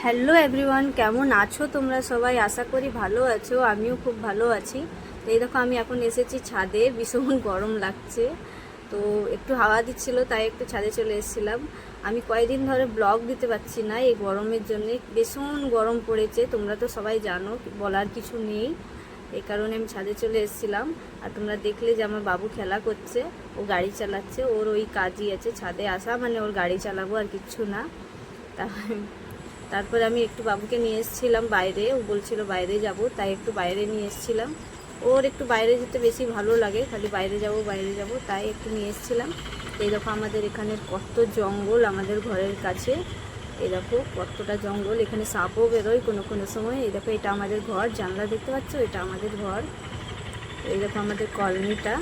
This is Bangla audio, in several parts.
হ্যালো এভরিওয়ান, কেমন আছো তোমরা সবাই? আশা করি ভালো আছো। আমিও খুব ভালো আছি। তো এই দেখো আমি এখন এসেছি ছাদে, ভীষণ গরম লাগছে। তো একটু হাওয়া দিচ্ছিল, তাই একটু ছাদে চলে এসেছিলাম। আমি কয়েকদিন ধরে ব্লগ দিতে পারছি না এই গরমের জন্যে। ভীষণ গরম পড়েছে, তোমরা তো সবাই জানো, বলার কিছু নেই। এই কারণে আমি ছাদে চলে এসেছিলাম। আর তোমরা দেখলে যে আমার বাবু খেলা করছে, ও গাড়ি চালাচ্ছে। ওর ওই কাজই আছে, ছাদে আসা মানে ওর গাড়ি চালাবো, আর কিচ্ছু না। তারপরে আমি একটু বাবুকে নিয়ে এসেছিলাম বাইরে। ও বলছিল বাইরে যাব, তাই একটু বাইরে নিয়ে এসেছিলাম। ওর একটু বাইরে যেতে বেশি ভালো লাগে, খালি বাইরে যাব, তাই একটু নিয়ে এসেছিলাম। এই দেখো আমাদের এখানে কত জঙ্গল, আমাদের ঘরের কাছে। এই দেখো কতটা জঙ্গল, এখানে সাপও বেরোয় কোনো কোনো সময়। এই দেখো এটা আমাদের ঘর, জানলা দেখতে পাচ্ছ, এটা আমাদের ঘর। এই দেখো আমাদের কলোনিটা,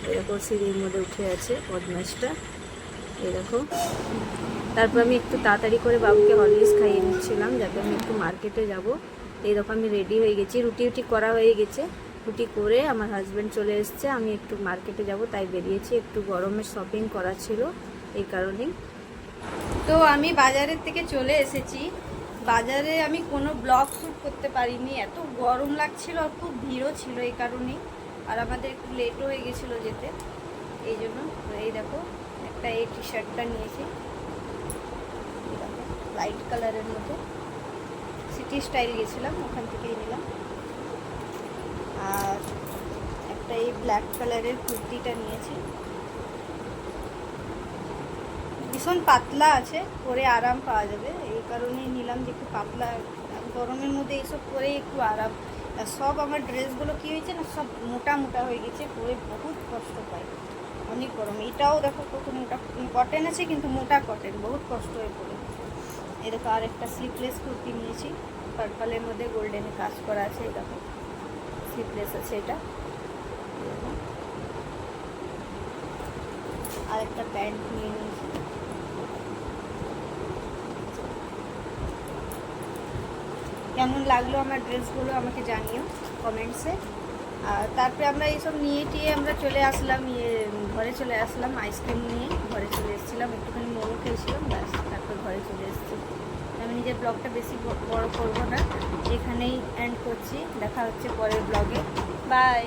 এই দেখো সিঁড়ির মধ্যে উঠে আছে বদমাইশটা। এই দেখো। তারপর আমি একটু তাড়াতাড়ি করে বাবুকে হরলিক্স খাইয়ে নিচ্ছিলাম, যাতে আমি একটু মার্কেটে যাব। এই দেখো আমি রেডি হয়ে গেছি, রুটি করা হয়ে গেছে। রুটি করে আমার হাজব্যান্ড চলে এসছে, আমি একটু মার্কেটে যাব তাই বেরিয়েছি। একটু গরমের শপিং করা ছিল, এই কারণেই। তো আমি বাজারের থেকে চলে এসেছি। বাজারে আমি কোনো ব্লগ শ্যুট করতে পারিনি, এত গরম লাগছিল আর খুব ভিড়ও ছিল, এই কারণেই। আর আমাদের একটু লেটও হয়ে গেছিলো যেতে, এই জন্য। এই দেখো একটা এই টি শার্টটা নিয়েছি, লাইট কালারের মধ্যে, সিটি স্টাইল গেছিলাম, ওখান থেকেই নিলাম। আর একটা এই ব্ল্যাক কালারের কুর্তিটা নিয়েছি, ভীষণ পাতলা আছে, পরে আরাম পাওয়া যাবে, এই কারণেই নিলাম যে একটু পাতলা। গরমের মধ্যে এইসব পরে একটু আরাম। আর সব আমার ড্রেসগুলো কী হয়েছে না, সব মোটা মোটা হয়ে গেছে, পরে বহুত কষ্ট পাই, অনেক গরম। এটাও দেখো কত মোটা, কটন আছে কিন্তু মোটা কটন, বহুত কষ্ট হয়ে পড়ে। এই দেখো আর একটা স্লিপলেস কুর্তি নিয়েছি, পার্পলের মধ্যে গোল্ডেনে কাজ করা আছে। এই দেখো স্লিপলেস আছে এটা। আর একটা প্যান্ট নিয়ে নিয়েছি। কেমন লাগলো আমার ড্রেসগুলো আমাকে জানিও কমেন্টসে। আর তারপরে আমরা এইসব নিয়ে টিয়ে আমরা চলে আসলাম, ঘরে চলে আসলাম। আইসক্রিম নিয়ে ঘরে চলে এসেছিলাম, একটুখানি মোমো খেয়েছিলাম, ব্যাস তারপর ঘরে চলে এসেছি। আমি নিজের ব্লগটা বেশি বড় করবো না, এখানেই এন্ড করছি। দেখা হচ্ছে পরের ব্লগে, বাই।